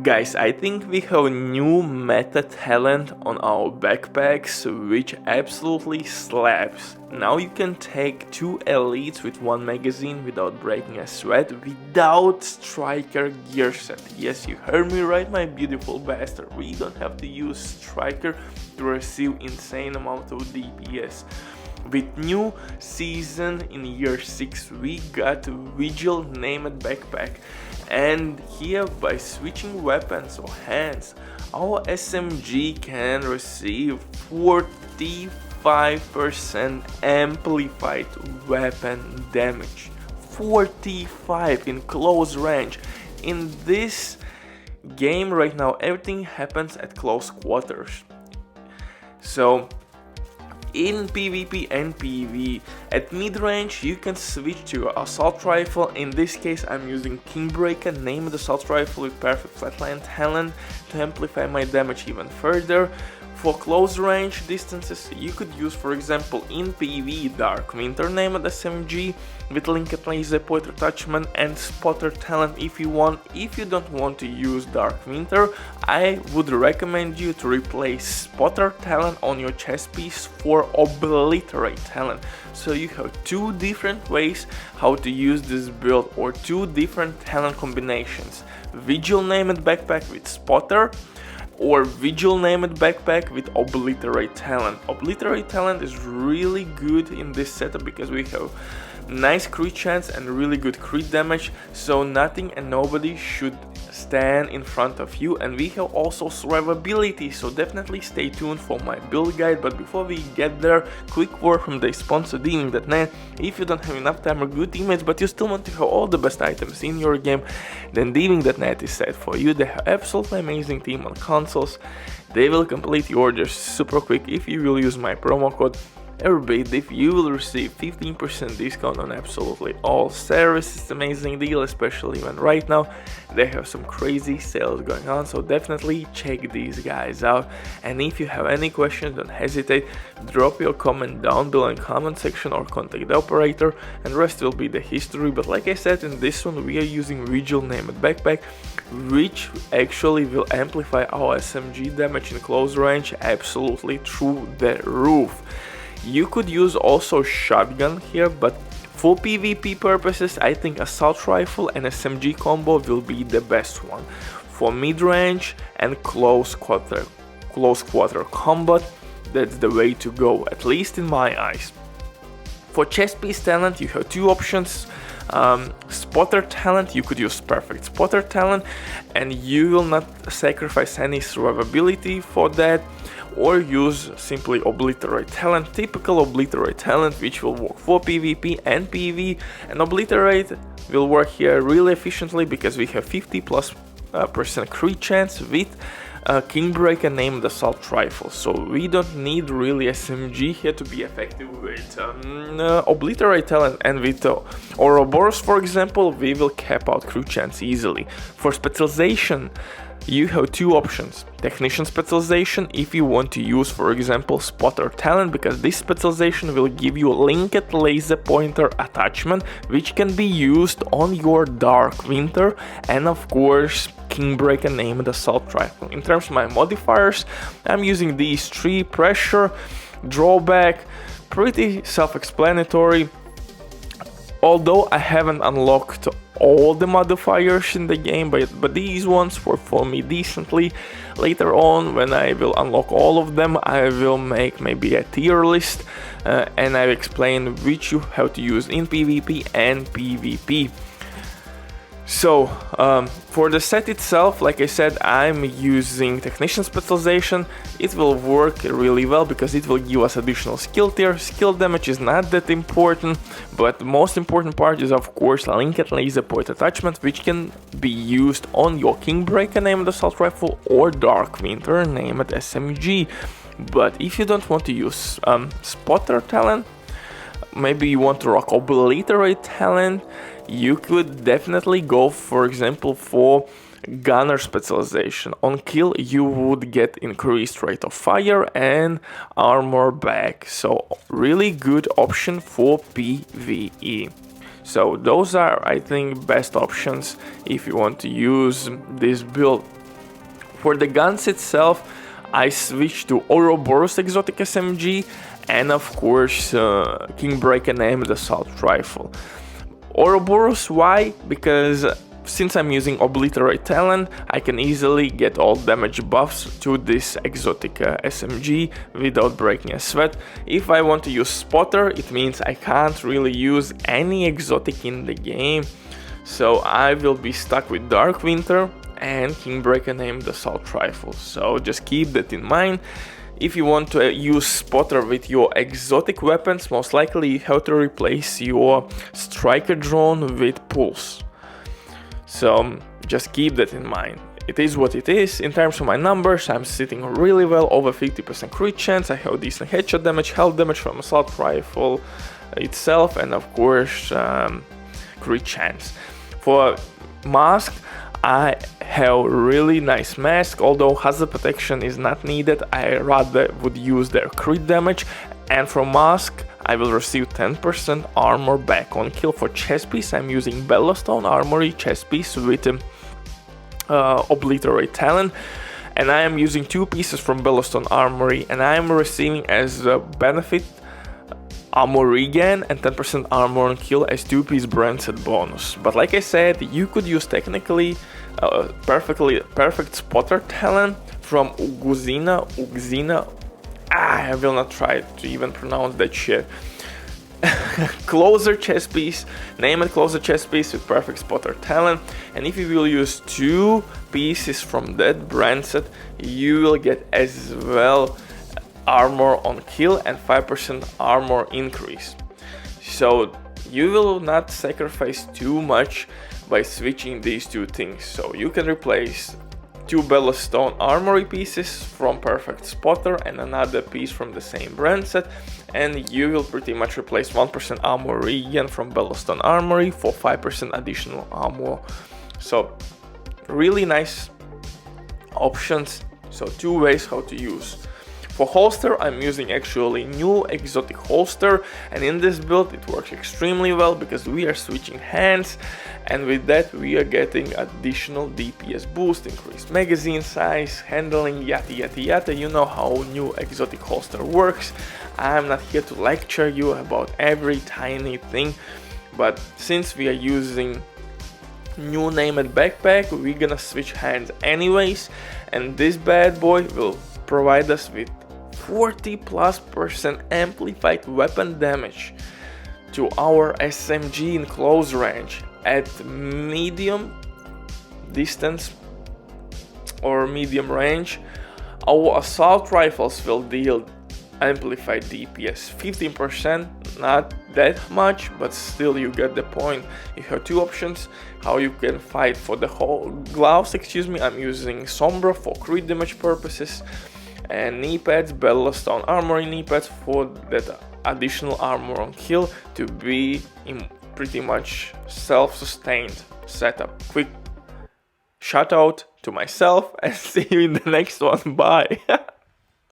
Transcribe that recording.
Guys, I think we have a new meta talent on our backpacks which absolutely slaps. Now you can take 2 elites with 1 magazine without breaking a sweat without striker gear set. Yes, you heard me right, my beautiful bastard. We don't have to use striker to receive insane amount of DPS. With new season in year 6 we got VIGIL named backpack, and here by switching weapons or hands our SMG can receive 45% amplified weapon damage. 45 in close range. In this game right now everything happens at close quarters. So in PvP and PvE, at mid-range you can switch to your assault rifle. In this case I'm using Kingbreaker named assault rifle with perfect flatline talent to amplify my damage even further. For close range distances you could use, for example, in PvE Dark Winter named SMG with linked laser point attachment and spotter talent if you want. If you don't want to use Dark Winter, I would recommend you to replace spotter talent on your chest piece for obliterate talent. So you have 2 different ways how to use this build, or 2 different talent combinations. VIGIL named backpack with spotter, or VIGIL named backpack with obliterate talent. Obliterate talent is really good in this setup because we have nice crit chance and really good crit damage, so nothing and nobody should stand in front of you, and we have also survivability, so definitely stay tuned for my build guide. But before we get there, quick word from the sponsor Deeming.net. If you don't have enough time or good teammates but you still want to have all the best items in your game, then Deeming.net is set for you. They have absolutely amazing team on consoles. They will complete your orders super quick if you will use my promo code Everybit. You will receive 15% discount on absolutely all series. It's an amazing deal, especially when right now they have some crazy sales going on, so definitely check these guys out. And if you have any questions, don't hesitate, drop your comment down below in comment section or contact the operator, and rest will be the history. But like I said, in this one we are using VIGIL named backpack, which actually will amplify our SMG damage in close range absolutely through the roof. You could use also shotgun here, but for PvP purposes I think assault rifle and SMG combo will be the best one. For mid-range and close quarter combat, that's the way to go, at least in my eyes. For chest piece talent you have 2 options. Spotter talent, you could use perfect spotter talent and you will not sacrifice any survivability for that, or use simply obliterate talent, typical obliterate talent, which will work for PvP and PvE. And obliterate will work here really efficiently because we have 50+% crit chance with Kingbreaker named assault rifle, so we don't need really SMG here to be effective with obliterate talent. And with Ouroboros, for example, we will cap out crit chance easily. For specialization you have 2 options. Technician specialization if you want to use, for example, spotter talent, because this specialization will give you linked laser pointer attachment which can be used on your Dark Winter, and of course Kingbreaker named assault rifle. In terms of my modifiers, I'm using these 3: pressure, drawback, pretty self-explanatory. Although I haven't unlocked all the modifiers in the game, but these ones work for me decently. Later on, when I will unlock all of them, I will make maybe a tier list and I'll explain which you have to use in PvP and PvP. So for the set itself, like I said, I'm using Technician Specialization. It will work really well because it will give us additional skill tier. Skill damage is not that important, but the most important part is of course linked laser point attachment, which can be used on your Kingbreaker named assault rifle or Dark Winter named SMG. But if you don't want to use spotter talent, maybe you want to rock obliterate talent, you could definitely go, for example, for gunner specialization. On kill you would get increased rate of fire and armor back, so really good option for PvE. So those are, I think, best options if you want to use this build. For the guns itself, I switched to Ouroboros exotic SMG and of course Kingbreaker named assault rifle. Ouroboros, why? Because since I'm using Obliterate Talent, I can easily get all damage buffs to this exotic SMG without breaking a sweat. If I want to use Spotter, it means I can't really use any exotic in the game, so I will be stuck with Dark Winter and Kingbreaker named assault rifle. So just keep that in mind. If you want to use Spotter with your exotic weapons, most likely you have to replace your Striker drone with Pulse. So just keep that in mind. It is what it is. In terms of my numbers, I'm sitting really well, over 50% crit chance. I have decent headshot damage, health damage from assault rifle itself, and of course crit chance. For mask, I have really nice mask, although hazard protection is not needed. I rather would use their crit damage, and for mask I will receive 10% armor back on kill. For chest piece, I'm using Bellowstone Armory chest piece with Obliterate Talent, and I am using 2 pieces from Bellowstone Armory, and I am receiving as a benefit armor regen and 10% armor on kill as 2-piece brand set bonus. But like I said, you could use technically perfect Spotter talent from Ugzina. I will not try to even pronounce that shit. Closer chest piece, name it closer chest piece with perfect Spotter talent, and if you will use 2 pieces from that brand set, you will get as well armor on kill and 5% armor increase. So you will not sacrifice too much by switching these 2 things. So you can replace 2 Bellowstone Armory pieces from perfect Spotter and another piece from the same brand set, and you will pretty much replace 1% armor regen from Bellowstone Armory for 5% additional armor. So really nice options. So 2 ways how to use. For holster, I'm using actually new exotic holster, and in this build it works extremely well because we are switching hands, and with that we are getting additional DPS boost, increased magazine size, handling, yada. You know how new exotic holster works. I'm not here to lecture you about every tiny thing, but since we are using new named backpack, we're gonna switch hands anyways, and this bad boy will provide us with 40+% amplified weapon damage to our SMG in close range at medium distance or medium range. Our assault rifles will deal amplified DPS 15%, not that much, but still you get the point. You have 2 options how you can fight. For the whole gloves, I'm using Sombra for crit damage purposes, and knee pads, Bellowstone Armory knee pads for that additional armor on kill to be in pretty much self-sustained setup. Quick shout out to myself and see you in the next one. Bye.